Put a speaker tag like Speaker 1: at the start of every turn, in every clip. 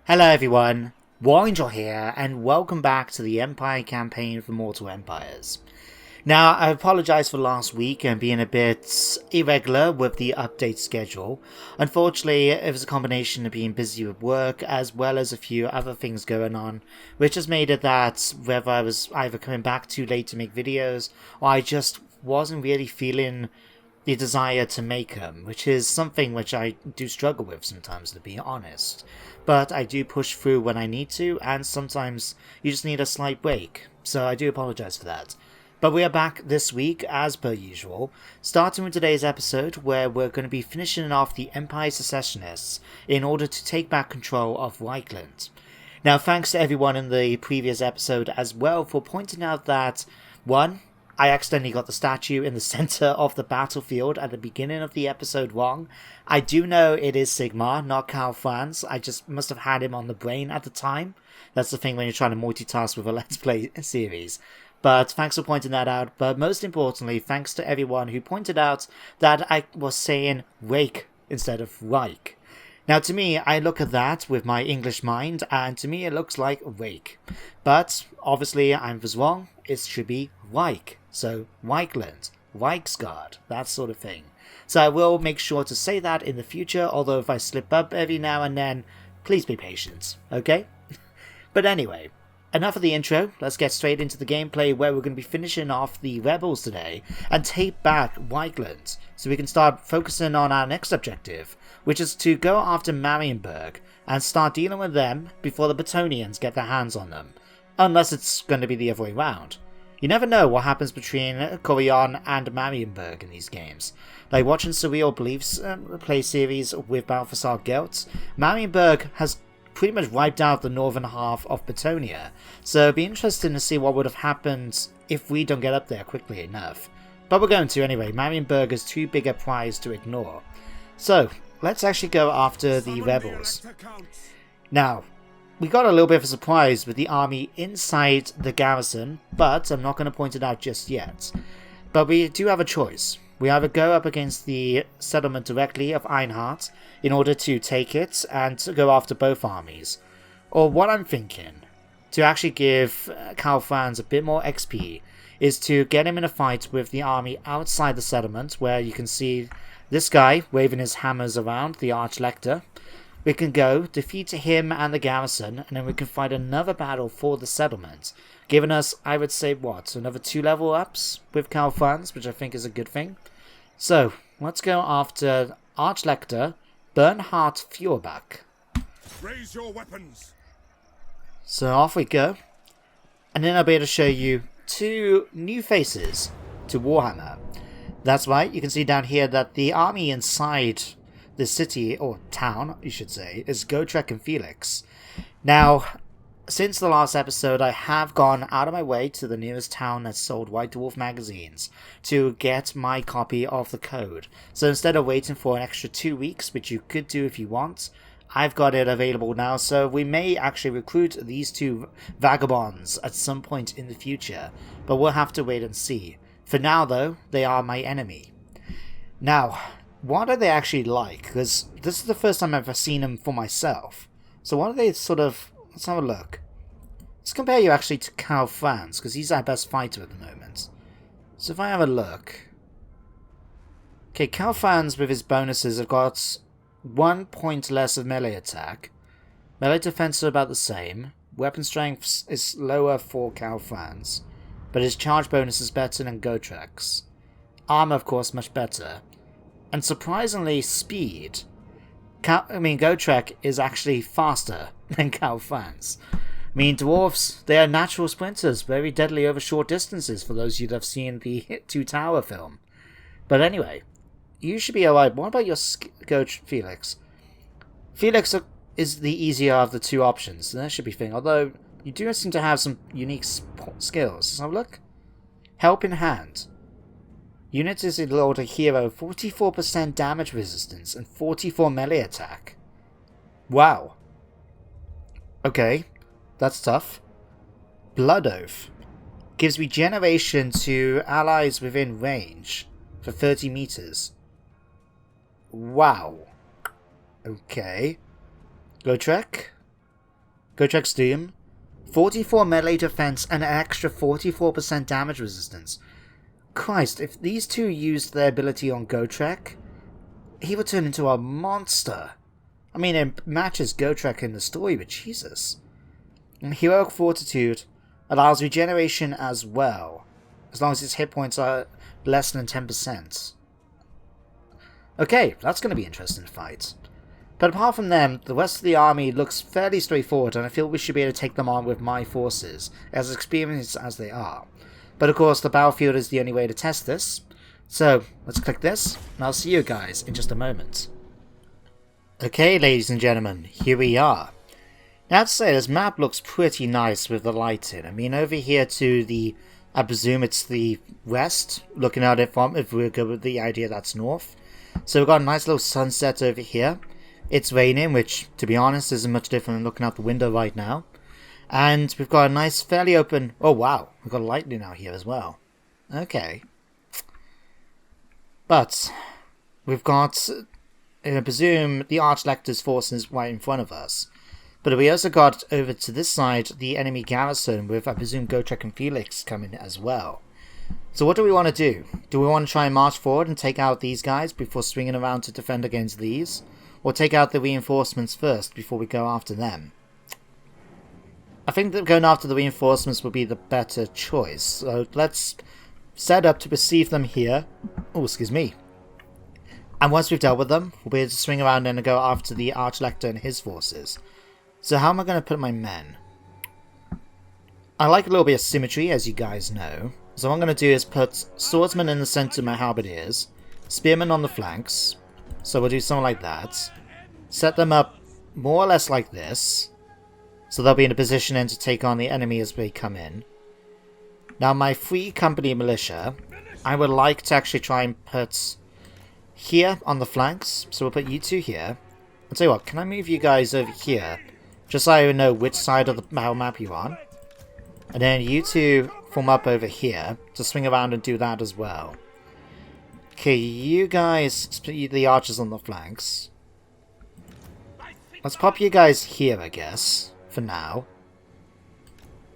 Speaker 1: Hello everyone, Warangel here, and welcome back to the Empire campaign for Mortal Empires. Now, I apologise for last week and being a bit irregular with the update schedule. Unfortunately, it was a combination of being busy with work as well as a few other things going on, which has made it that whether I was either coming back too late to make videos, or I just wasn't really feeling the desire to make them, which is something which I do struggle with sometimes, to be honest. But I do push through when I need to, and sometimes you just need a slight break, so I do apologise for that. But we are back this week, as per usual, starting with today's episode, where we're going to be finishing off the Empire Secessionists in order to take back control of Reichland. Now, thanks to everyone in the previous episode as well for pointing out that, 1, I accidentally got the statue in the center of the battlefield at the beginning of the episode wrong. I do know it is Sigmar, not Karl Franz. I just must have had him on the brain at the time. That's the thing when you're trying to multitask with a Let's Play series. But thanks for pointing that out. But most importantly, thanks to everyone who pointed out that I was saying Reich instead of Reich. Now, to me, I look at that with my English mind, and to me it looks like Reich. But, obviously, I was wrong. It should be Reich. So, Reichland, Reichsguard, that sort of thing. So I will make sure to say that in the future, although if I slip up every now and then, please be patient, okay? But anyway, enough of the intro, let's get straight into the gameplay where we're going to be finishing off the rebels today and take back Reichland, so we can start focusing on our next objective, which is to go after Marienburg and start dealing with them before the Battonians get their hands on them, unless it's going to be the other way around. You never know what happens between Corian and Marienburg in these games. Like watching Surreal Beliefs play series with Balthasar Gelt, Marienburg has pretty much wiped out the northern half of Batonia, so it'd be interesting to see what would have happened if we don't get up there quickly enough. But we're going to anyway. Marienburg is too big a prize to ignore. So, let's actually go after the rebels. Now, we got a little bit of a surprise with the army inside the garrison, but I'm not going to point it out just yet. But we do have a choice. We either go up against the settlement directly of Eilhart in order to take it and to go after both armies. Or what I'm thinking, to actually give Karl Franz a bit more XP, is to get him in a fight with the army outside the settlement, where you can see this guy waving his hammers around, the Archlector. We can go, defeat him and the garrison, and then we can fight another battle for the settlement, giving us, I would say, what, another 2 level ups with Karl Franz, which I think is a good thing. So, let's go after Archlector Bernhard Feuerbach.
Speaker 2: Raise your weapons.
Speaker 1: So off we go, and then I'll be able to show you 2 new faces to Warhammer. That's right, you can see down here that the army inside the city, or town, you should say, is Gotrek and Felix. Now, since the last episode, I have gone out of my way to the nearest town that sold White Dwarf magazines to get my copy of the code. So instead of waiting for an extra 2 weeks, which you could do if you want, I've got it available now, so we may actually recruit these 2 vagabonds at some point in the future, but we'll have to wait and see. For now, though, they are my enemy. Now, what are they actually like? Because this is the first time I've ever seen them for myself. So what are they sort of... Let's have a look. Let's compare you actually to Karl Franz, because he's our best fighter at the moment. So if I have a look... Okay, Karl Franz with his bonuses have got 1 point less of melee attack. Melee defense are about the same. Weapon strength is lower for Karl Franz, but his charge bonus is better than Gotrek's. Armor, of course, much better. And surprisingly, speed. Gotrek is actually faster than Karl Franz. Dwarves, they are natural sprinters, very deadly over short distances for those of you that have seen the Hit 2 Tower film. But anyway, you should be alright. What about your coach, Felix? Felix is the easier of the 2 options, so that should be fine. Although, you do seem to have some unique skills. Let's have a look. Help in hand. Unit is allowed a hero 44% damage resistance and 44 melee attack. Wow. Okay, that's tough. Blood Oath. Gives regeneration to allies within range for 30 meters. Wow. Okay. Gotrek. Gotrek's Doom, 44 melee defense and an extra 44% damage resistance. Christ, if these two used their ability on Gotrek, he would turn into a monster. I mean, it matches Gotrek in the story, but Jesus. And Heroic Fortitude allows regeneration as well, as long as his hit points are less than 10%. Okay, that's going to be an interesting fight. But apart from them, the rest of the army looks fairly straightforward, and I feel we should be able to take them on with my forces, as experienced as they are. But of course, the battlefield is the only way to test this. So, let's click this, and I'll see you guys in just a moment. Okay, ladies and gentlemen, here we are. Now, to say, this map looks pretty nice with the light in. I mean, over here to the, I presume it's the west, looking at it from, if we're good with the idea that's north. So we've got a nice little sunset over here. It's raining, which, to be honest, isn't much different than looking out the window right now. And we've got a nice, fairly open... Oh, wow. We've got lightning out here as well. Okay. But, we've got, I presume, the Archlector's forces right in front of us. But we also got, over to this side, the enemy garrison with, I presume, Gotrek and Felix coming as well. So what do we want to do? Do we want to try and march forward and take out these guys before swinging around to defend against these? Or take out the reinforcements first before we go after them? I think that going after the reinforcements would be the better choice. So let's set up to receive them here. Oh, excuse me. And once we've dealt with them, we'll be able to swing around and go after the Archlector and his forces. So how am I going to put my men? I like a little bit of symmetry, as you guys know. So what I'm going to do is put swordsmen in the center of my halberdiers, spearmen on the flanks. So we'll do something like that. Set them up more or less like this. So they'll be in a position then to take on the enemy as they come in. Now my free company militia, I would like to actually try and put here on the flanks. So we'll put you two here. I'll tell you what, can I move you guys over here? Just so I know which side of the battle map you're on. And then you two form up over here to swing around and do that as well. Okay, you guys split the archers on the flanks. Let's pop you guys here, I guess, for now.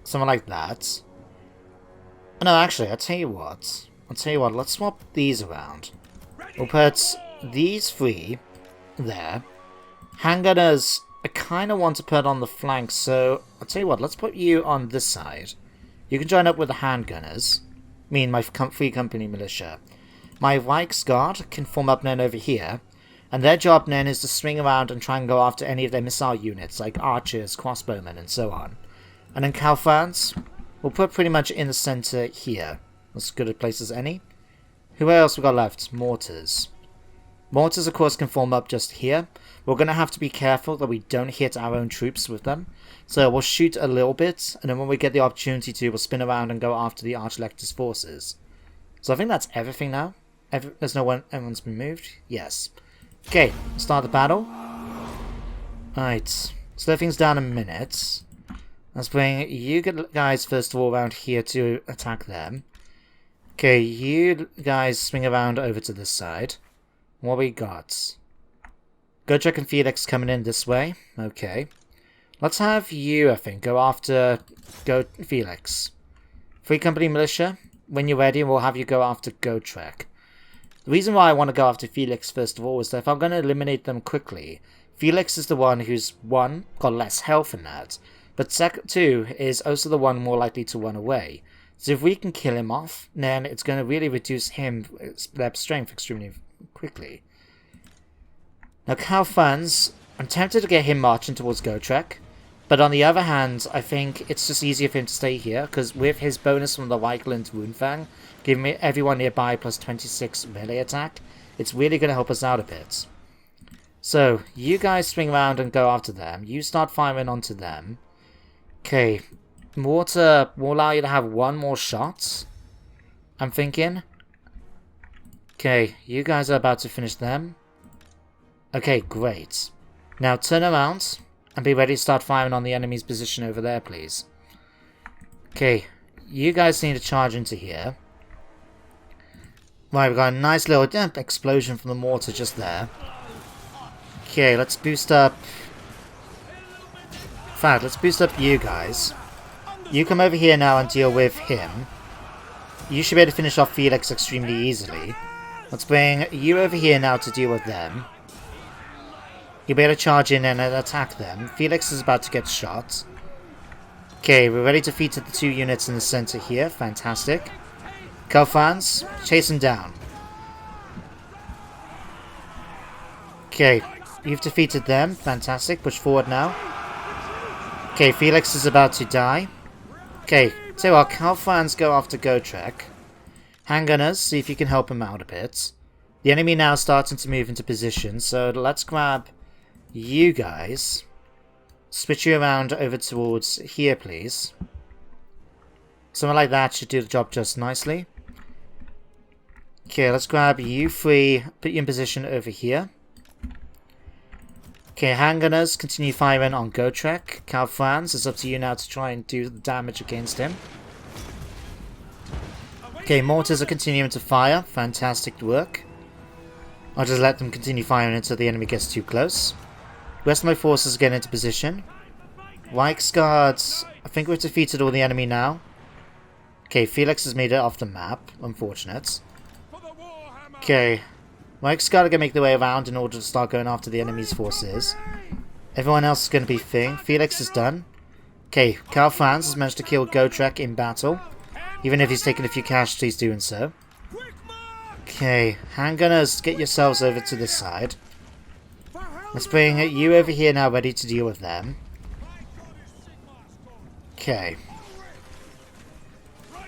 Speaker 1: Something like that. No, actually, I'll tell you what, let's swap these around. We'll put these three there. Handgunners, I kind of want to put on the flanks, so I'll tell you what, let's put you on this side. You can join up with the handgunners. I mean, my free company militia. My Reichsguard can form up then over here, and their job then is to swing around and try and go after any of their missile units, like archers, crossbowmen, and so on. And then Karl Franz, we'll put pretty much in the center here. As good a place as any. Who else we got left? Mortars. Mortars, of course, can form up just here. We're going to have to be careful that we don't hit our own troops with them. So we'll shoot a little bit, and then when we get the opportunity to, we'll spin around and go after the Archlector's forces. So I think that's everything now. There's no one. Everyone's been moved? Yes. Okay, start the battle. Alright, slow things down a minute. Let's bring you guys first of all around here to attack them. Okay, you guys swing around over to this side. What we got? Gotrek and Felix coming in this way. Okay. Let's have you, I think, go after Felix. Free Company Militia, when you're ready, we'll have you go after Gotrek. The reason why I want to go after Felix first of all is that if I'm going to eliminate them quickly, Felix is the one who's, one, got less health in that, but two, is also the one more likely to run away. So if we can kill him off, then it's going to really reduce their strength extremely quickly. Now Karl Franz, I'm tempted to get him marching towards Gotrek, but on the other hand, I think it's just easier for him to stay here, because with his bonus from the Reichland Runefang, giving everyone nearby plus 26 melee attack, it's really going to help us out a bit. So, you guys swing around and go after them. You start firing onto them. Okay, mortar will allow you to have one more shot, I'm thinking. Okay, you guys are about to finish them. Okay, great. Now turn around and be ready to start firing on the enemy's position over there, please. Okay, you guys need to charge into here. Right, we've got a nice little explosion from the mortar just there. Okay, let's boost up fact, let's boost up you guys. You come over here now and deal with him. You should be able to finish off Felix extremely easily. Let's bring you over here now to deal with them. You'll be able to charge in and attack them. Felix is about to get shot. Okay, we're ready to defeat the 2 units in the center here. Fantastic. Karl Franz, chase him down. Okay, you've defeated them. Fantastic. Push forward now. Okay, Felix is about to die. Okay, so what, Karl Franz go after Gotrek. Handgunners, see if you can help him out a bit. The enemy now starting to move into position, so let's grab you guys. Switch you around over towards here, please. Something like that should do the job just nicely. Okay, let's grab you 3, put you in position over here. Okay, handgunners, continue firing on Gotrek. Karl Franz, it's up to you now to try and do the damage against him. Okay, mortars are continuing to fire. Fantastic work. I'll just let them continue firing until the enemy gets too close. The rest of my forces get into position. Reichsguards, I think we've defeated all the enemy now. Okay, Felix has made it off the map. Unfortunate. Okay, Reichsguard are going to make their way around in order to start going after the enemy's forces. Everyone else is going to be thing. Felix is done. Okay, Karl Franz has managed to kill Gotrek in battle. Even if he's taken a few casualties doing so. Okay, handgunners, get yourselves over to this side. Let's bring you over here now, ready to deal with them. Okay.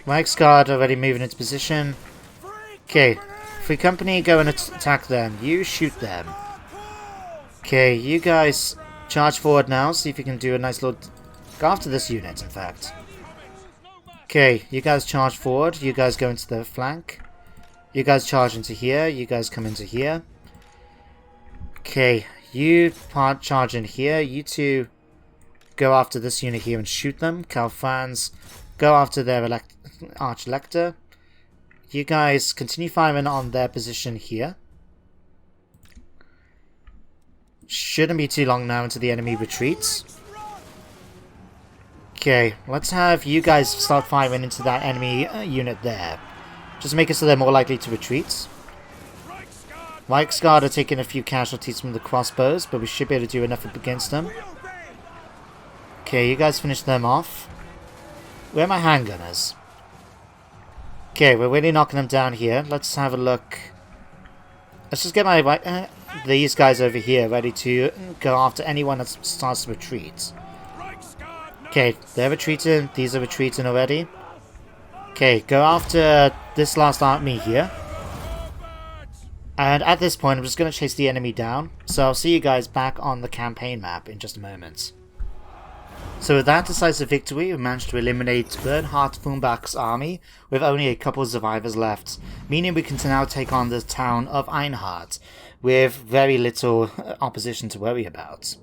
Speaker 1: Reichsguard already moving into position. Okay, Free Company, go and attack them. You shoot them. Okay, you guys charge forward now, see if you can do a nice little... Go after this unit, in fact. Okay, you guys charge forward. You guys go into the flank. You guys charge into here. You guys come into here. Okay, you charge in here. You 2 go after this unit here and shoot them. Karl Franz, go after their Arch-Elector. You guys continue firing on their position here. Shouldn't be too long now until the enemy retreats. Okay, let's have you guys start firing into that enemy unit there. Just make it so they're more likely to retreat. Reichsguard are taking a few casualties from the crossbows, but we should be able to do enough against them. Okay, you guys finish them off. Where are my handgunners? Okay, we're really knocking them down here. Let's have a look. Let's just get my these guys over here ready to go after anyone that starts to retreat. Okay, they're retreating. These are retreating already. Okay, go after this last army here. And at this point, I'm just going to chase the enemy down. So I'll see you guys back on the campaign map in just a moment. So with that decisive victory, we managed to eliminate Bernhard Fumbach's army with only a couple of survivors left, meaning we can now take on the town of Eilhart with very little opposition to worry about.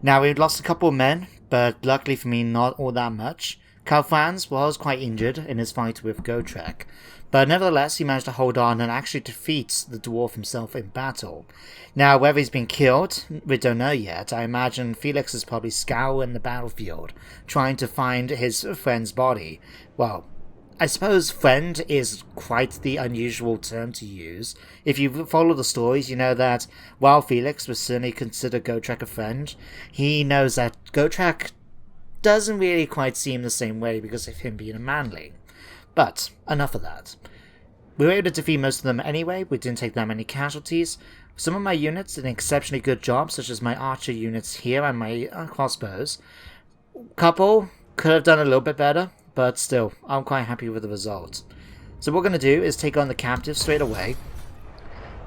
Speaker 1: Now, we've lost a couple of men, but luckily for me, not all that much. Karl Franz was quite injured in his fight with Gotrek, but nevertheless he managed to hold on and actually defeat the dwarf himself in battle. Now, whether he's been killed, we don't know yet. I imagine Felix is probably scouring the battlefield, trying to find his friend's body. Well, I suppose friend is quite the unusual term to use. If you follow the stories, you know that while Felix would certainly consider Gotrek a friend, he knows that Gotrek doesn't really quite see him the same way because of him being a manling. But enough of that. We were able to defeat most of them anyway. We didn't take that many casualties. Some of my units did an exceptionally good job, such as my archer units here and my crossbows. Couple could have done a little bit better, but still, I'm quite happy with the result. So what we're going to do is take on the captives straight away.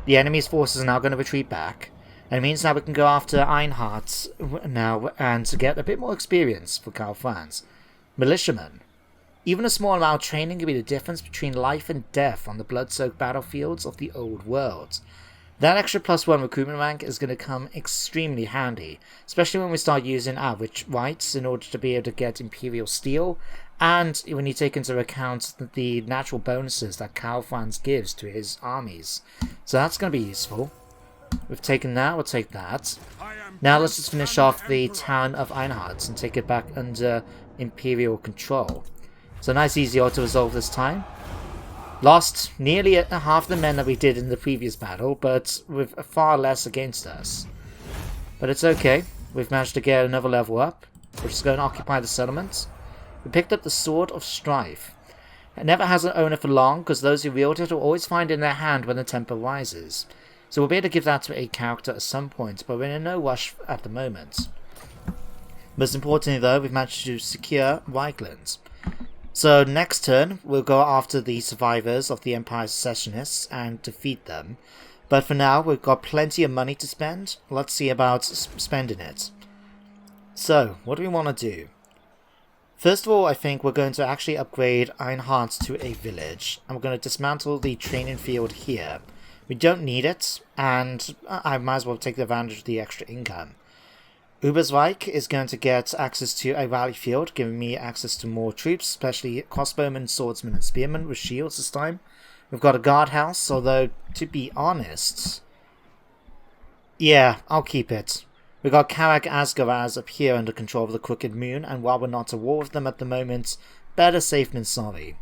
Speaker 1: The enemy's forces are now going to retreat back. And it means now we can go after Eilhart now and to get a bit more experience for Karl Franz. Militiamen. Even a small amount of training can be the difference between life and death on the blood-soaked battlefields of the old world. That extra +1 recruitment rank is going to come extremely handy, especially when we start using average rights in order to be able to get Imperial Steel, and when you take into account the natural bonuses that Karl Franz gives to his armies. So that's going to be useful. We've taken that, we'll take that.
Speaker 2: I am
Speaker 1: Now let's just finish
Speaker 2: Son
Speaker 1: off the
Speaker 2: Emperor.
Speaker 1: town of Eilhart and take it back under Imperial control. So nice easy auto-resolve this time. Lost nearly half the men that we did in the previous battle, but with far less against us. But it's okay, we've managed to get another level up. We're just going to occupy the settlement. We picked up the Sword of Strife. It never has an owner for long, because those who wield it will always find it in their hand when the temper rises. So we'll be able to give that to a character at some point, but we're in no rush at the moment. Most importantly though, we've managed to secure Reichland. So next turn, we'll go after the survivors of the Empire's secessionists and defeat them. But for now, we've got plenty of money to spend. Let's see about spending it. So, what do we want to do? First of all, I think we're going to actually upgrade Eilhart to a village. And we're going to dismantle the training field here. We don't need it, and I might as well take advantage of the extra income. Ubersreich is going to get access to a rally field, giving me access to more troops, especially crossbowmen, swordsmen, and spearmen with shields this time. We've got a guardhouse, although, to be honest... yeah, I'll keep it. We've got Karak Asgaraz up here under control of the Crooked Moon, and while we're not at war with them at the moment, better safe than sorry.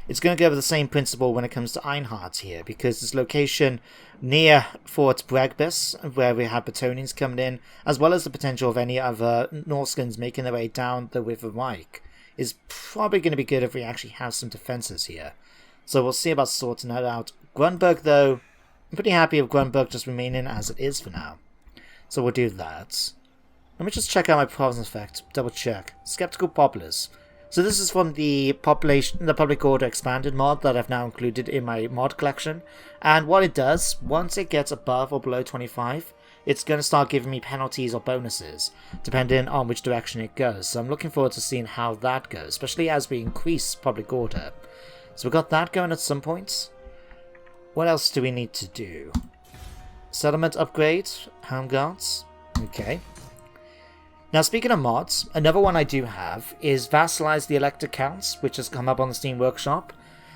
Speaker 1: It's going to go with the same principle when it comes to Eilhart here, because this location near Fort Bregbus, where we have Bretonnians coming in, as well as the potential of any other Norskins making their way down the River Reich, is probably going to be good if we actually have some defences here. So we'll see about sorting that out. Grunberg, though, I'm pretty happy with Grunberg just remaining as it is for now. So we'll do that. Let me just check out my province effect. Double check. Skeptical Populace. So this is from the Public Order Expanded mod that I've now included in my mod collection. And what it does, once it gets above or below 25, it's going to start giving me penalties or bonuses, depending on which direction it goes. So I'm looking forward to seeing how that goes, especially as we increase Public Order. So we've got that going at some point. What else do we need to do? Settlement upgrade, Home Guards. Okay. Now speaking of mods, another one I do have is Vassalize the Elector Counts, which has come up on the Steam Workshop.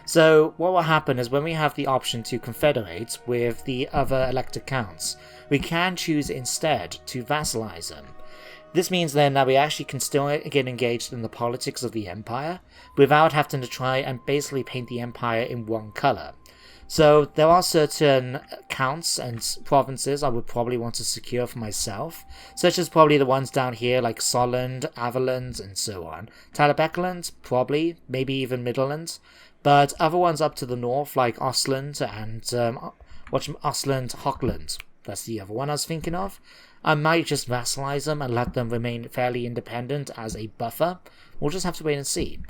Speaker 1: So what will happen is when we have the option to confederate with the other Elector Counts, we can choose instead to vassalize them. This means then that we actually can still get engaged in the politics of the Empire without having to try and basically paint the Empire in one colour. So there are certain counts and provinces I would probably want to secure for myself, such as probably the ones down here like Solland, Averland, and so on. Talabeckerland, probably, maybe even Midland, but other ones up to the north like Ostland and Ostland, Hochland, that's the other one I was thinking of. I might just vassalize them and let them remain fairly independent as a buffer. We'll just have to wait and see.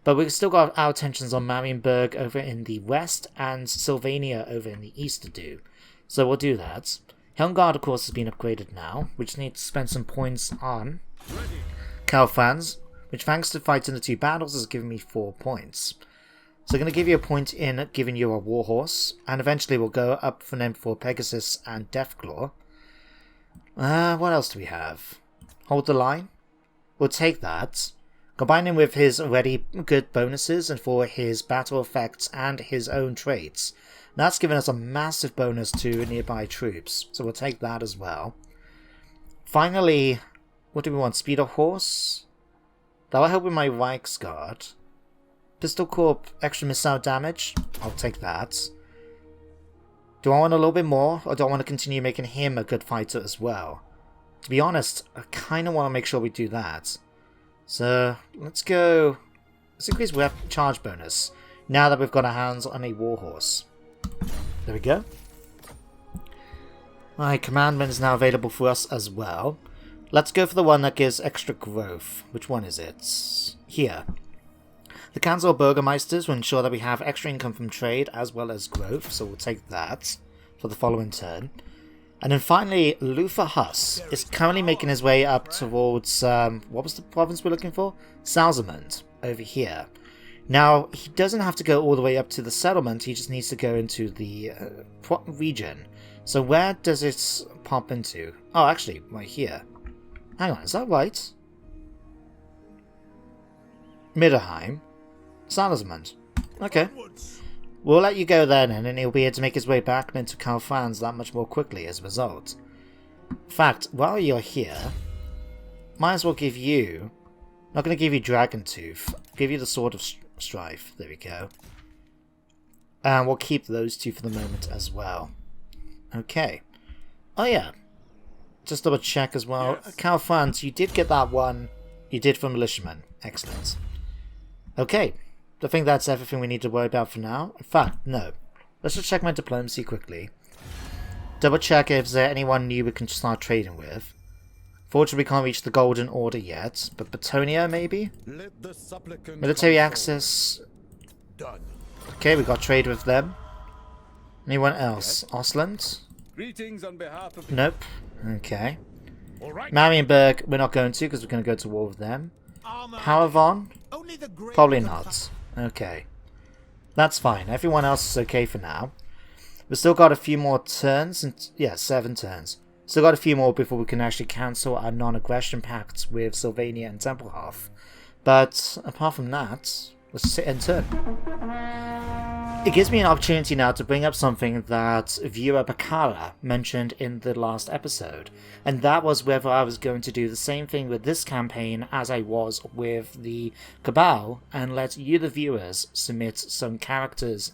Speaker 1: But we've still got our attentions on Marienburg over in the west and Sylvania over in the east to do. So we'll do that. Helmgard, of course, has been upgraded now. We just need to spend some points on Karl Franz, which thanks to fighting the 2 battles has given me 4 points. So I'm going to give you a point in giving you a warhorse, and eventually we'll go up from them for Pegasus and Deathclaw. What else do we have? Hold the line. We'll take that. Combining with his already good bonuses and for his battle effects and his own traits, that's given us a massive bonus to nearby troops, so we'll take that as well. Finally, what do we want? Speed of horse? That will help with my Reichsguard. Pistol Corp, extra missile damage? I'll take that. Do I want a little bit more, or do I want to continue making him a good fighter as well? To be honest, I kind of want to make sure we do that. So, let's go... let's increase weapon charge bonus, now that we've got our hands on a warhorse. There we go. My commandment is now available for us as well. Let's go for the one that gives extra growth. Which one is it? Here. The Council of Burgermeisters will ensure that we have extra income from trade as well as growth, so we'll take that for the following turn. And then finally, Luther Huss is currently making his way up towards, what was the province we're looking for? Salzamund, over here. Now, he doesn't have to go all the way up to the settlement, he just needs to go into the region. So where does it pop into? Oh, actually, right here. Hang on, is that right? Midderheim. Salzamund. Okay. We'll let you go then, and he'll be able to make his way back into Karl Franz that much more quickly as a result. In fact, while you're here, might as well give you... Not going to give you Dragon Tooth. Give you the Sword of Strife. There we go. And we'll keep those two for the moment as well. Okay. Oh yeah. Just double check as well. Yes. Karl Franz, you did get that one. You did for Militiaman. Excellent. Okay. I think that's everything we need to worry about for now. In fact, no. Let's just check my diplomacy quickly. Double check if there's anyone new we can start trading with. Fortunately, we can't reach the Golden Order yet, but Batonia, maybe? Military access.
Speaker 2: Done.
Speaker 1: Okay, we got trade with them. Anyone else? Yes. Osland?
Speaker 2: Greetings on behalf of...
Speaker 1: Nope. Okay.
Speaker 2: All right.
Speaker 1: Marienburg, we're not going to because we're going to go to war with them. Paravon? Probably not. Okay. That's fine. Everyone else is okay for now. We've still got a few more turns. Yeah, 7 turns. Still got a few more before we can actually cancel our non-aggression pact with Sylvania and Templehof. But apart from that, let's sit and turn. It gives me an opportunity now to bring up something that viewer Bakara mentioned in the last episode, and that was whether I was going to do the same thing with this campaign as I was with the Cabal, and let you the viewers submit some characters,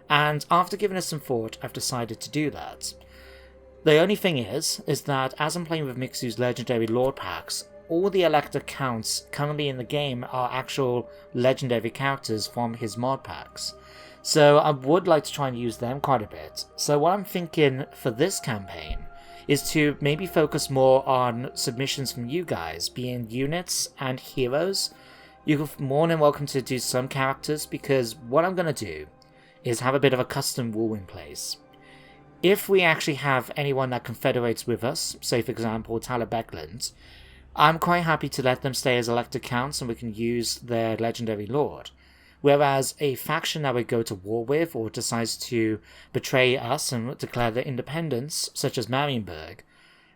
Speaker 1: and after giving it some thought, I've decided to do that. The only thing is that as I'm playing with Mixu's Legendary Lord packs, all the Elector counts currently in the game are actual legendary characters from his mod packs. So I would like to try and use them quite a bit. So what I'm thinking for this campaign is to maybe focus more on submissions from you guys, being units and heroes. You're more than welcome to do some characters, because what I'm going to do is have a bit of a custom rule in place. If we actually have anyone that confederates with us, say for example Tyler Beckland, I'm quite happy to let them stay as elected counts and we can use their legendary lord. Whereas a faction that we go to war with or decides to betray us and declare their independence, such as Marienburg,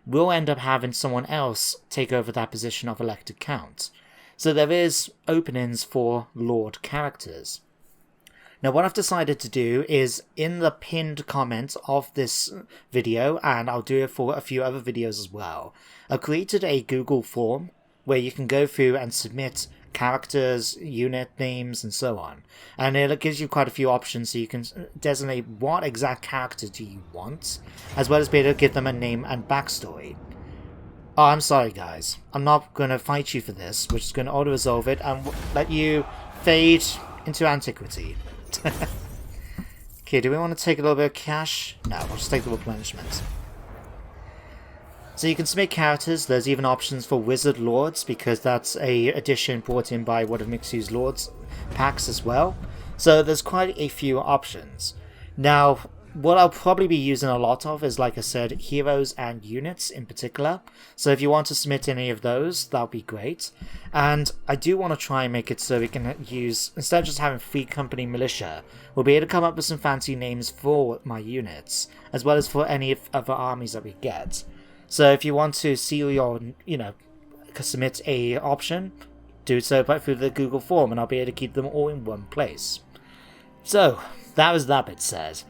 Speaker 1: we'll end up having someone else take over that position of elected count. So there is openings for lord characters. Now what I've decided to do is, in the pinned comment of this video, and I'll do it for a few other videos as well, I've created a Google form where you can go through and submit characters, unit names, and so on. And it gives you quite a few options so you can designate what exact character do you want, as well as be able to give them a name and backstory. Oh, I'm sorry guys. I'm not going to fight you for this. We're just going to auto-resolve it and let you fade into antiquity. Okay, do we want to take a little bit of cash? No, we'll just take the replenishment. So you can submit characters. There's even options for Wizard Lords, because that's a addition brought in by one of Mixu's Lords packs as well. So there's quite a few options. Now, what I'll probably be using a lot of is, like I said, heroes and units in particular. So if you want to submit any of those, that'll be great. And I do want to try and make it so we can use, instead of just having Free Company Militia, we'll be able to come up with some fancy names for my units, as well as for any other armies that we get. So if you want to see your, submit a option, do so through the Google form, and I'll be able to keep them all in one place. So, that was that bit said.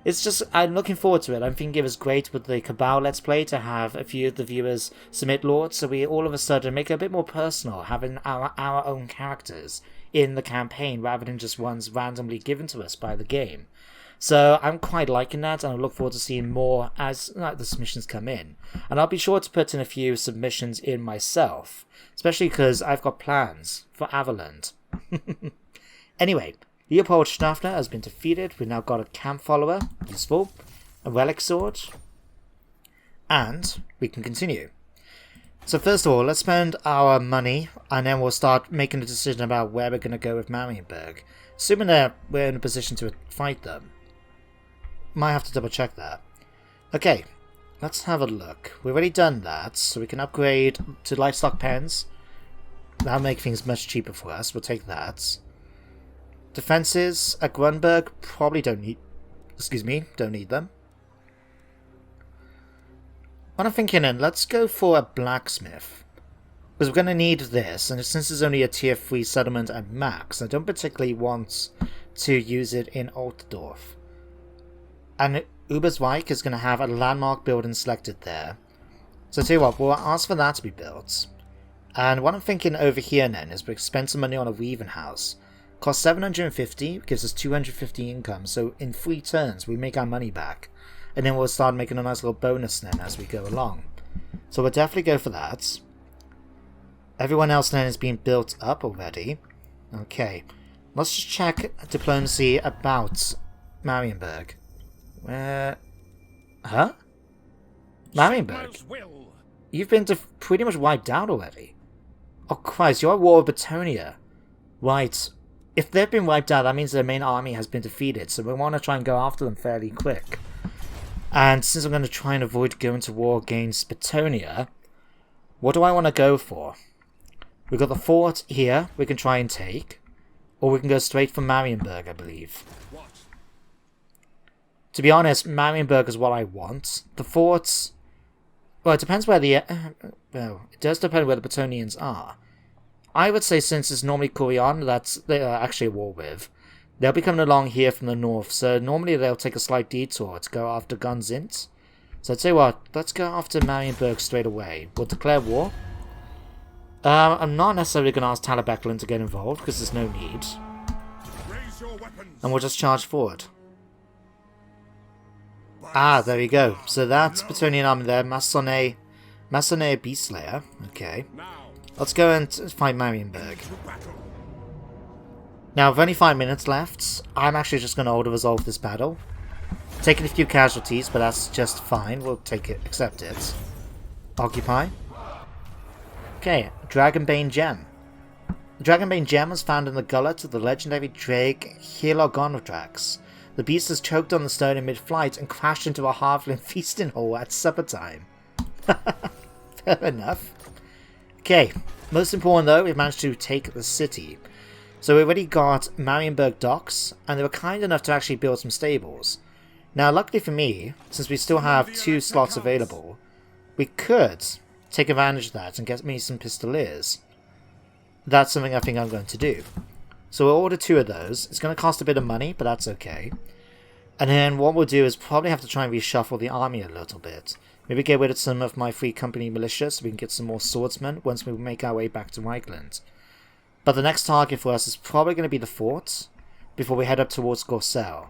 Speaker 1: It's just, I'm looking forward to it. I think it was great with the Cabal Let's Play to have a few of the viewers submit lords, so we all of a sudden make it a bit more personal, having our own characters in the campaign rather than just ones randomly given to us by the game. So I'm quite liking that, and I look forward to seeing more as the submissions come in. And I'll be sure to put in a few submissions in myself, especially because I've got plans for Averland. Anyway, Leopold Staffner has been defeated. We've now got a camp follower, useful, a relic sword, and we can continue. So first of all, let's spend our money, and then we'll start making a decision about where we're going to go with Marienburg. Assuming that we're in a position to fight them. Might have to double check that. Okay, let's have a look. We've already done that, so we can upgrade to livestock pens. That'll make things much cheaper for us. We'll take that. Defenses at Grunberg probably don't need them. What I'm thinking then, let's go for a blacksmith. Because we're going to need this, and since it's only a tier 3 settlement at max, I don't particularly want to use it in Altdorf. And Uberswijk is going to have a landmark building selected there. So tell you what, we'll ask for that to be built. And what I'm thinking over here then is we spend some money on a weaving house. Costs 750, gives us 250 income, so in 3 turns we make our money back. And then we'll start making a nice little bonus then as we go along. So we'll definitely go for that. Everyone else then is being built up already. Okay. Let's just check diplomacy about Marienburg. Huh? Marienburg? You've been pretty much wiped out already. Oh Christ, you're at war with Batonia. Right. If they've been wiped out, that means their main army has been defeated, so we want to try and go after them fairly quick. And since I'm going to try and avoid going to war against Batonia, what do I want to go for? We've got the fort here we can try and take, or we can go straight for Marienburg, I believe. To be honest, Marienburg is what I want. The forts... Well, it depends where the... well, it does depend where the Batonians are. I would say since it's normally Corian that they are actually at war with, they'll be coming along here from the north, so normally they'll take a slight detour to go after Gunzint. So I'd say what, let's go after Marienburg straight away. We'll declare war. I'm not necessarily going to ask Talabecklin to get involved, because there's no need. And we'll just charge forward. Ah, there we go. So that's Batonian army there, Massonnet Beastslayer. Okay. Let's go and fight Marienburg. Now, with only 5 minutes left, I'm actually just going to auto-resolve this battle. Taking a few casualties, but that's just fine. We'll take it, accept it. Occupy. Okay, Dragonbane Gem. The Dragonbane Gem was found in the gullet of the legendary drake Helogondrax. The beast has choked on the stone in mid-flight and crashed into a halfling feasting hall at supper time. Fair enough. Okay, most important though, we've managed to take the city. So we already got Marienburg docks, and they were kind enough to actually build some stables. Now luckily for me, since we still have 2 slots available, we could take advantage of that and get me some pistoliers. That's something I think I'm going to do. So we'll order 2 of those. It's going to cost a bit of money, but that's okay. And then what we'll do is probably have to try and reshuffle the army a little bit. Maybe get rid of some of my Free Company militia so we can get some more swordsmen once we make our way back to Reichland. But the next target for us is probably going to be the fort before we head up towards Gorsel.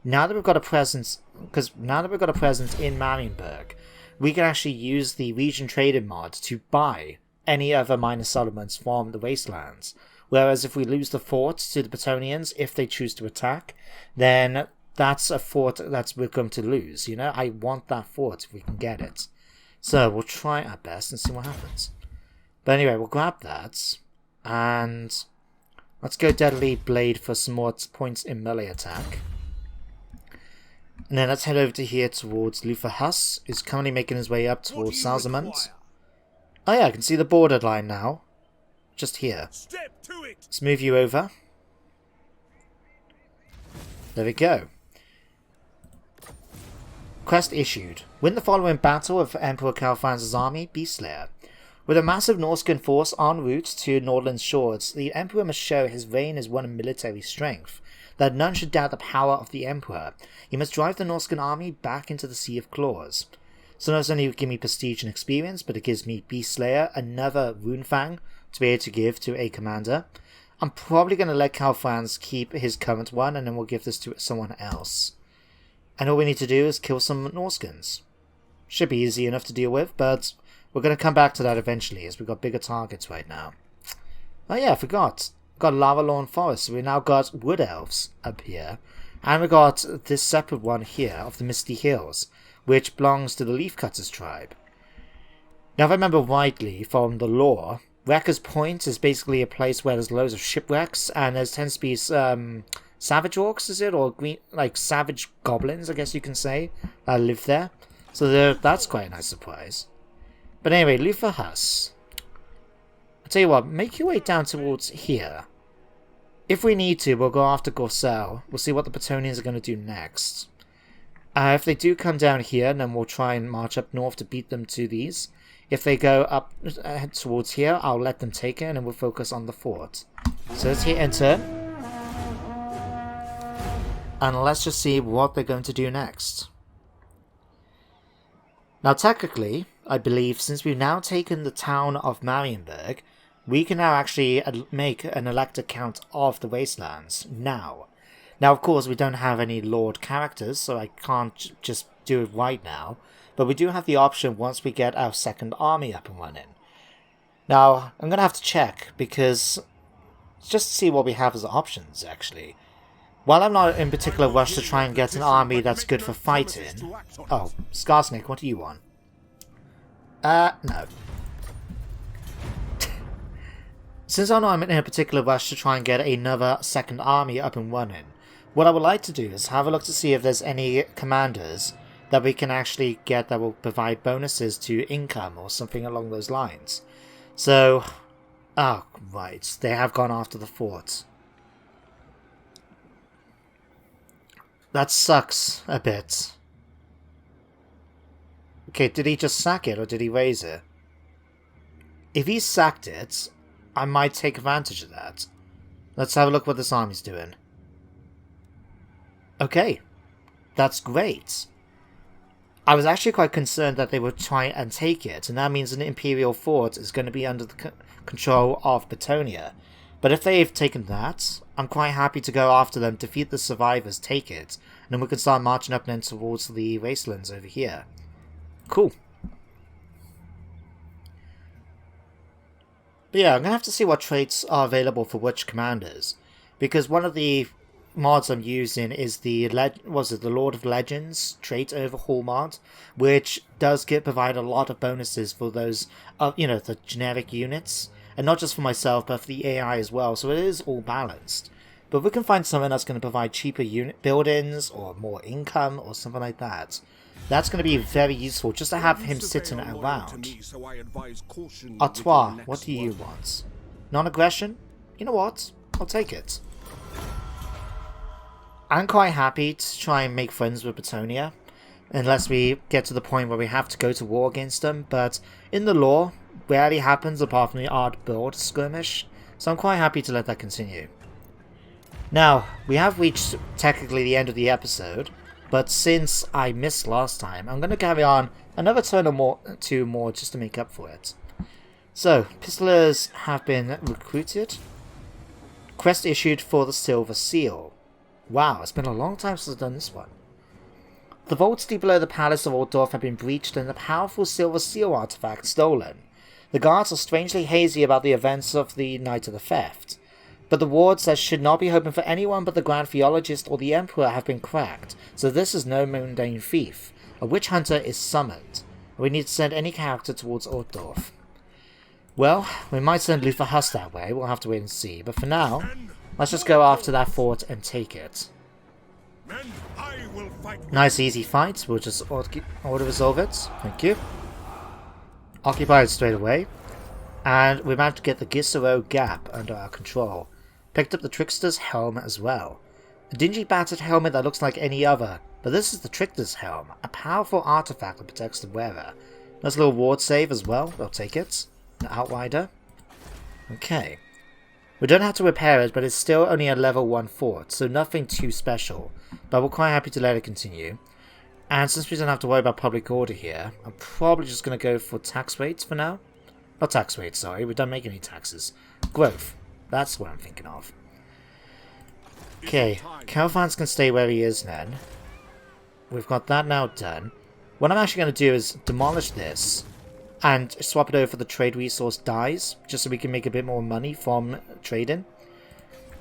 Speaker 1: Now that we've got a presence, in Marienburg, we can actually use the region trading mod to buy any other minor settlements from the wastelands. Whereas if we lose the fort to the Batonians, if they choose to attack, then that's a fort that we're going to lose. You know, I want that fort if we can get it. So we'll try our best and see what happens. But anyway, we'll grab that. And let's go Deadly Blade for some more points in melee attack. And then let's head over to here towards Luferhus, who's currently making his way up towards Salzamund. Oh yeah, I can see the borderline now. Just here. Let's move you over. There we go. Quest issued. Win the following battle of Emperor Karl Franz's army, Beastslayer. With a massive Norscan force en route to Nordland's shores, the Emperor must show his reign as one of military strength, that none should doubt the power of the Emperor. He must drive the Norscan army back into the Sea of Claws. So not only will it give me prestige and experience, but it gives me Beastslayer, another Runefang, to be able to give to a commander. I'm probably going to let Karl Franz keep his current one, and then we'll give this to someone else. And all we need to do is kill some Norskans. Should be easy enough to deal with, but we're going to come back to that eventually, as we've got bigger targets right now. Oh yeah, I forgot. We've got Lava Lawn Forest, so we now got Wood Elves up here. And we got this separate one here of the Misty Hills, which belongs to the Leafcutters tribe. Now if I remember rightly from the lore, Wrecker's Point is basically a place where there's loads of shipwrecks, and there tends to be savage orcs, is it? Or green, like savage goblins, I guess you can say, that live there. So that's quite a nice surprise. But anyway, Luferhus. I'll tell you what, make your way down towards here. If we need to, we'll go after Gorsel. We'll see what the Batonians are going to do next. If they do come down here, then we'll try and march up north to beat them to these. If they go up towards here, I'll let them take it, and we'll focus on the fort. So let's hit enter. And let's just see what they're going to do next. Now technically, I believe since we've now taken the town of Marienburg, we can now actually make an elected count of the Wastelands now. Now of course we don't have any Lord characters, so I can't just do it right now, but we do have the option once we get our second army up and running. Now I'm going to have to check, because just to see what we have as options actually. While I'm not in particular rush to try and get an army that's good for fighting... Oh, Skarsnik, what do you want? No. Since I'm not in a particular rush to try and get another second army up and running, what I would like to do is have a look to see if there's any commanders that we can actually get that will provide bonuses to income or something along those lines. So... Oh, right. They have gone after the fort. That sucks a bit. Okay, did he just sack it or did he raise it? If he sacked it, I might take advantage of that. Let's have a look what this army's doing. Okay, that's great. I was actually quite concerned that they would try and take it, and that means an Imperial fort is going to be under the control of Batonia. But if they've taken that, I'm quite happy to go after them, defeat the survivors, take it, and then we can start marching up then towards the wastelands over here. Cool. But yeah, I'm going to have to see what traits are available for which commanders, because one of the mods I'm using is the Lord of Legends trait Overhaul mod, which does provide a lot of bonuses for those, the generic units. And not just for myself, but for the AI as well, so it is all balanced. But if we can find something that's going to provide cheaper unit buildings, or more income, or something like that, that's going to be very useful, just to have him sitting around. Artois, what do you want? Non-aggression? You know what? I'll take it. I'm quite happy to try and make friends with Batonia, unless we get to the point where we have to go to war against them, but in the lore, rarely happens apart from the odd build skirmish, so I'm quite happy to let that continue. Now, we have reached technically the end of the episode, but since I missed last time, I'm going to carry on another turn or two more just to make up for it. So, pistolers have been recruited. Quest issued for the Silver Seal. Wow, it's been a long time since I've done this one. The vaults deep below the Palace of Altdorf have been breached and the powerful Silver Seal artifact stolen. The guards are strangely hazy about the events of the night of the theft, but the ward says should not be hoping for anyone but the Grand Theologist or the Emperor have been cracked, so this is no mundane thief. A witch hunter is summoned. We need to send any character towards Altdorf. Well, we might send Luther Huss that way, we'll have to wait and see, but for now, let's just go after that fort and take it. Nice easy fight, we'll just auto-resolve it, thank you. Occupy it straight away, and we managed to get the Gisero Gap under our control. Picked up the Trickster's Helm as well. A dingy battered helmet that looks like any other, but this is the Trickster's Helm, a powerful artifact that protects the wearer. Nice little ward save as well, we'll take it. An Outrider. Okay. We don't have to repair it, but it's still only a level 1 fort, so nothing too special, but we're quite happy to let it continue. And since we don't have to worry about public order here, I'm probably just going to go for tax rates for now. Not tax rates, sorry, we don't make any taxes. Growth, that's what I'm thinking of. Okay, Karl Franz can stay where he is then. We've got that now done. What I'm actually going to do is demolish this and swap it over for the trade resource dies, just so we can make a bit more money from trading.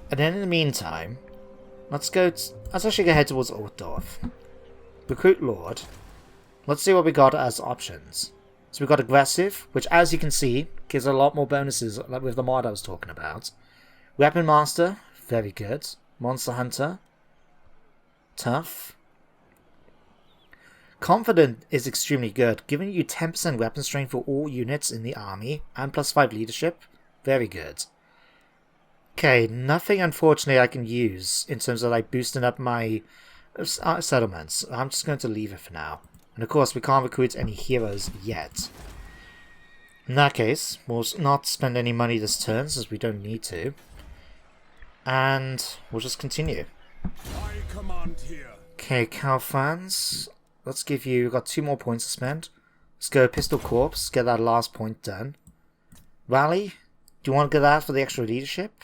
Speaker 1: And then in the meantime, let's actually go head towards Altdorf. Recruit Lord. Let's see what we got as options. So we've got Aggressive, which as you can see, gives a lot more bonuses like with the mod I was talking about. Weapon Master, very good. Monster Hunter. Tough. Confident is extremely good, giving you 10% weapon strength for all units in the army, and plus 5 leadership. Very good. Okay, nothing unfortunately I can use in terms of like boosting up my settlements. I'm just going to leave it for now. And of course we can't recruit any heroes yet. In that case, we'll not spend any money this turn since we don't need to. And we'll just continue.
Speaker 2: I command here.
Speaker 1: Okay, Karl Franz. Let's give you... got 2 more points to spend. Let's go Pistol Corps. Get that last point done. Rally. Do you want to get that for the extra leadership?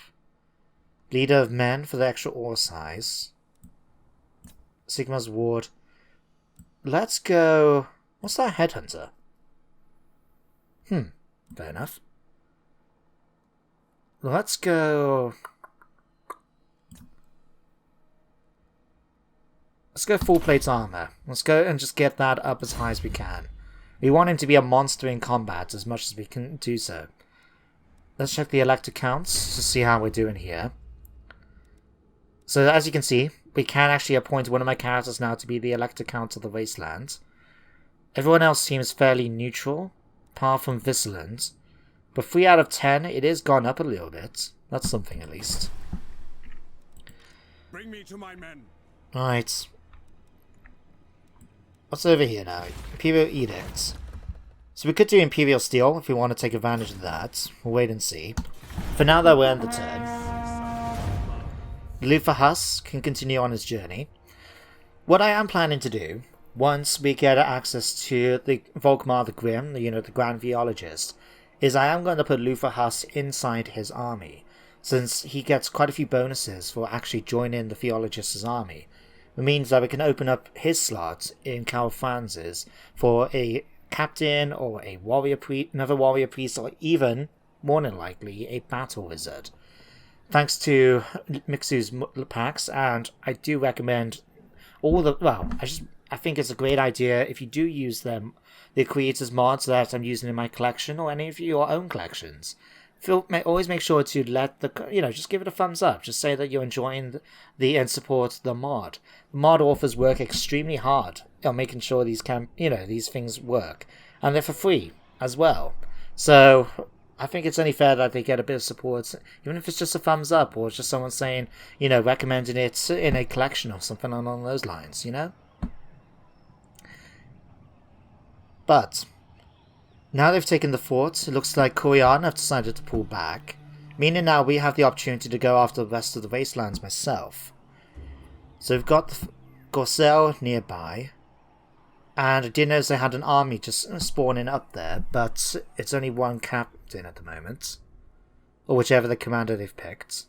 Speaker 1: Leader of men for the extra ore size. Sigma's Ward. Let's go... what's that Headhunter? Fair enough. Let's go... let's go full plate armor. Let's go and just get that up as high as we can. We want him to be a monster in combat as much as we can do so. Let's check the elector counts to see how we're doing here. So as you can see, we can actually appoint one of my characters now to be the elector count of the wasteland. Everyone else seems fairly neutral, apart from Vigilant. But 3 out of 10, it is gone up a little bit. That's something at least.
Speaker 2: Bring me to my men.
Speaker 1: Right. What's over here now? Imperial Edicts. So we could do Imperial Steel if we want to take advantage of that. We'll wait and see. For now though, we're end the turn. Luther Huss can continue on his journey. What I am planning to do, once we get access to the Volkmar the Grim, the Grand Geologist, is I am going to put Luther Huss inside his army, since he gets quite a few bonuses for actually joining the Theologist's army. It means that we can open up his slots in Karl Franz's for a captain or a warrior another warrior priest, or even, more than likely, a battle wizard. Thanks to Mixu's packs, and I do recommend all the... well, I think it's a great idea if you do use them, the creators mods that I'm using in my collection, or any of your own collections. Always make sure to let the... just give it a thumbs up. Just say that you're enjoying and support the mod. The mod authors work extremely hard on making sure these these things work. And they're for free as well. So I think it's only fair that they get a bit of support, even if it's just a thumbs up, or just someone saying, recommending it in a collection or something along those lines, But now they've taken the fort, it looks like Korean have decided to pull back, meaning now we have the opportunity to go after the rest of the wastelands myself. So we've got the Gorsel nearby, and I did notice they had an army just spawning up there, but it's only one captain at the moment, or whichever the commander they've picked.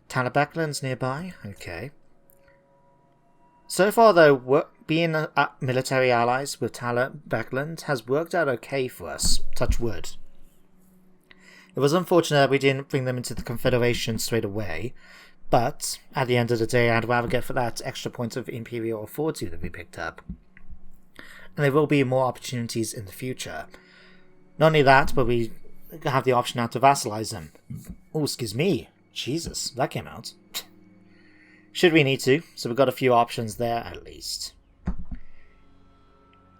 Speaker 1: Talabekland's nearby, okay. So far though, being military allies with Talabekland has worked out okay for us, touch wood. It was unfortunate that we didn't bring them into the Confederation straight away, but at the end of the day I'd rather get for that extra point of Imperial Fortitude that we picked up. And there will be more opportunities in the future. Not only that, but we have the option now to vassalize them. Oh, excuse me. Jesus, that came out. Should we need to, so we've got a few options there at least.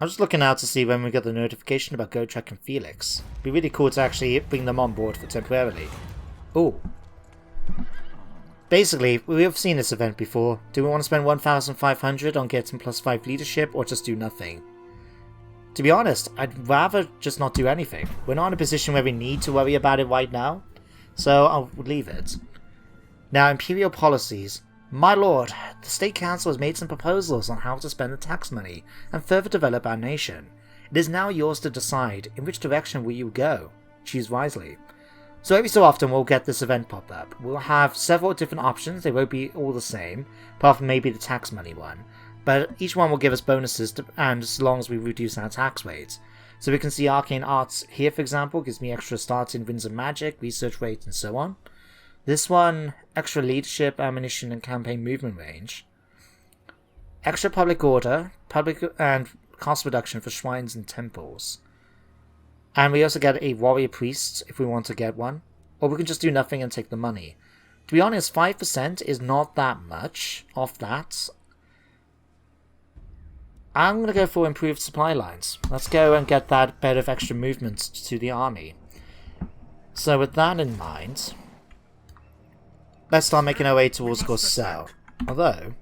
Speaker 1: I'm just looking out to see when we get the notification about Gotrek and Felix. It'd be really cool to actually bring them on board for temporarily. Oh. Basically, we have seen this event before. Do we want to spend 1,500 on getting +5 leadership, or just do nothing? To be honest, I'd rather just not do anything. We're not in a position where we need to worry about it right now, so I'll leave it. Now, Imperial policies. My lord, the State Council has made some proposals on how to spend the tax money and further develop our nation. It is now yours to decide in which direction will you go. Choose wisely. So every so often we'll get this event pop up. We'll have several different options, they won't be all the same, apart from maybe the tax money one. But each one will give us bonuses, and as long as we reduce our tax rate. So we can see Arcane Arts here, for example, gives me extra starts in Winds of Magic, research rate, and so on. This one, extra leadership, ammunition, and campaign movement range. Extra public order, and cost reduction for shrines and temples. And we also get a warrior priest if we want to get one. Or we can just do nothing and take the money. To be honest, 5% is not that much off that. I'm going to go for improved supply lines. Let's go and get that bit of extra movement to the army. So with that in mind, let's start making our way towards Gorsel. Although,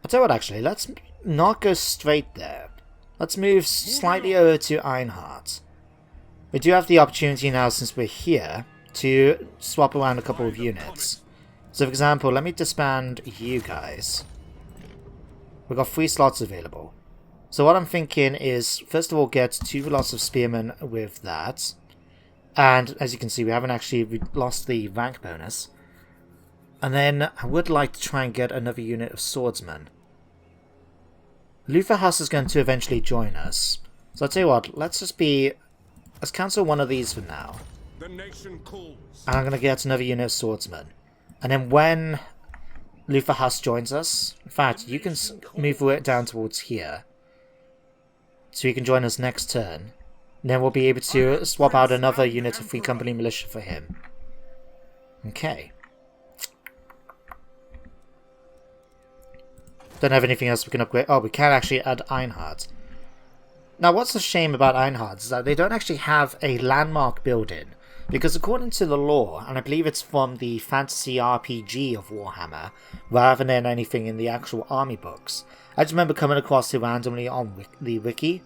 Speaker 1: I'll tell you what actually, let's not go straight there. Let's move slightly over to Eilhart. We do have the opportunity now, since we're here, to swap around a couple of units. So for example, let me disband you guys. We've got 3 slots available. So what I'm thinking is, first of all, get 2 lots of spearmen with that. And as you can see, we haven't actually lost the rank bonus. And then I would like to try and get another unit of swordsmen. Luther Huss is going to eventually join us. So I'll tell you what, let's cancel one of these for now.
Speaker 2: The nation calls.
Speaker 1: And I'm going to get another unit of swordsmen. And then when Luther Huss joins us, in fact, you can move it down towards here. So he can join us next turn. And then we'll be able to swap out another unit of Free Company Militia for him. Okay. Don't have anything else we can upgrade. Oh, we can actually add Eilhart. Now, what's a shame about Eilhart is that they don't actually have a landmark building. Because according to the lore, and I believe it's from the fantasy RPG of Warhammer, rather than anything in the actual army books. I just remember coming across it randomly on the wiki.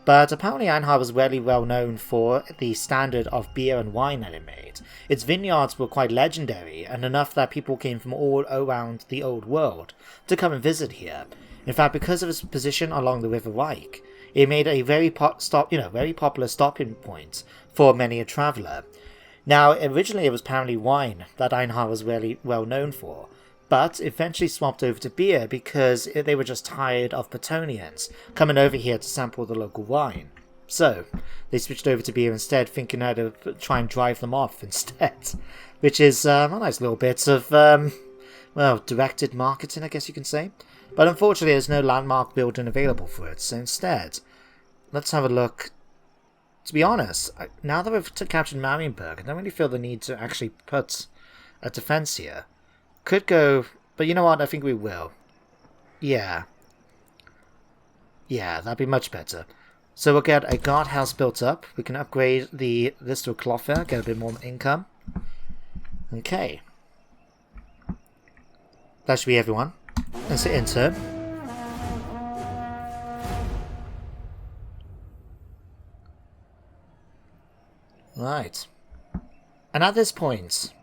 Speaker 1: But apparently Eilhart was really well known for the standard of beer and wine that it made. Its vineyards were quite legendary, and enough that people came from all around the old world to come and visit here. In fact, because of its position along the River Reich, it made a very popular stopping point for many a traveller. Now, originally it was apparently wine that Eilhart was really well known for, but eventually swapped over to beer because they were just tired of Bretonnians coming over here to sample the local wine. So, they switched over to beer instead, thinking how to try and drive them off instead. Which is a nice little bit of, directed marketing, I guess you can say. But unfortunately, there's no landmark building available for it, so instead, let's have a look. To be honest, now that we've captured Marienburg, I don't really feel the need to actually put a defense here. Could go, but you know what, I think we will. Yeah, that'd be much better. So we'll get a guardhouse built up. We can upgrade this to a clothier, get a bit more income. Okay. That should be everyone. Let's hit enter. Right. And at this point,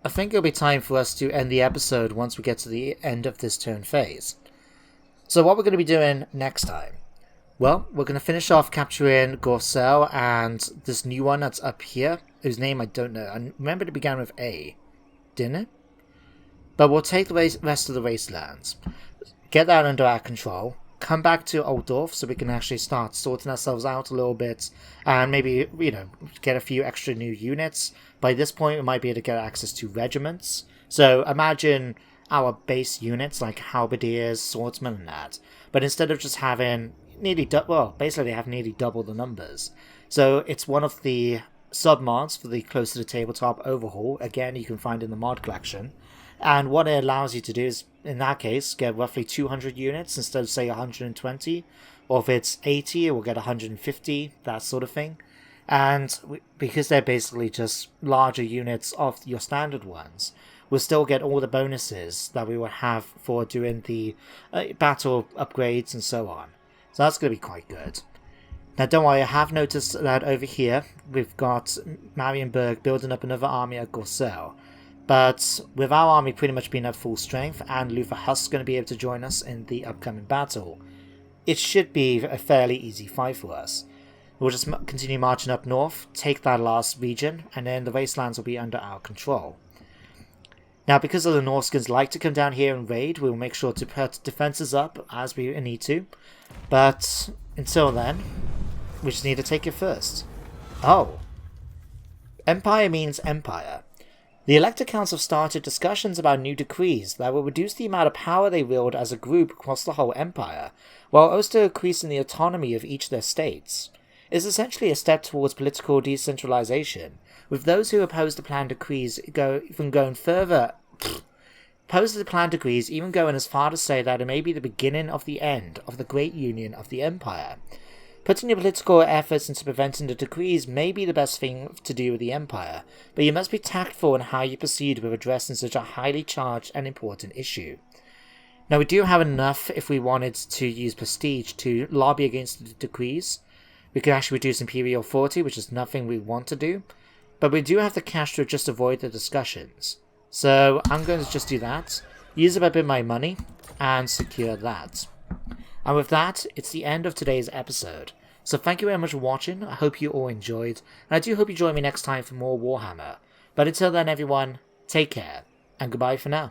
Speaker 1: I think it'll be time for us to end the episode once we get to the end of this turn phase. So what we're going to be doing next time? Well, we're going to finish off capturing Gorcel and this new one that's up here, whose name I don't know. I remember it began with A, didn't it? But we'll take the rest of the wastelands, get that under our control, come back to Altdorf so we can actually start sorting ourselves out a little bit, and maybe, get a few extra new units. By this point, we might be able to get access to regiments. So imagine our base units like halberdiers, swordsmen and that. But instead of just having basically they have nearly double the numbers. So it's one of the sub-mods for the Closer to Tabletop Overhaul. Again, you can find in the mod collection. And what it allows you to do is, in that case, get roughly 200 units instead of, say, 120. Or if it's 80, it will get 150, that sort of thing. And because they're basically just larger units of your standard ones, we'll still get all the bonuses that we would have for doing the battle upgrades and so on. So that's going to be quite good. Now don't worry, I have noticed that over here we've got Marienburg building up another army at Gorcel. But with our army pretty much being at full strength and Luther Huss going to be able to join us in the upcoming battle, it should be a fairly easy fight for us. We'll just continue marching up north, take that last region, and then the wastelands will be under our control. Now, because of the Norskins like to come down here and raid, we'll make sure to put defenses up as we need to. But until then, we just need to take it first. Oh. Empire means empire. The Elector Counts have started discussions about new decrees that will reduce the amount of power they wield as a group across the whole empire, while also increasing the autonomy of each of their states. It is essentially a step towards political decentralization, with those who oppose the planned decrees even going as far to say that it may be the beginning of the end of the Great Union of the Empire. Putting your political efforts into preventing the decrees may be the best thing to do with the Empire, but you must be tactful in how you proceed with addressing such a highly charged and important issue. Now, we do have enough if we wanted to use prestige to lobby against the decrees. We could actually reduce Imperial authority, which is nothing we want to do, but we do have the cash to just avoid the discussions. So I'm going to just do that, use up a bit of my money, and secure that. And with that, it's the end of today's episode. So thank you very much for watching, I hope you all enjoyed, and I do hope you join me next time for more Warhammer. But until then everyone, take care, and goodbye for now.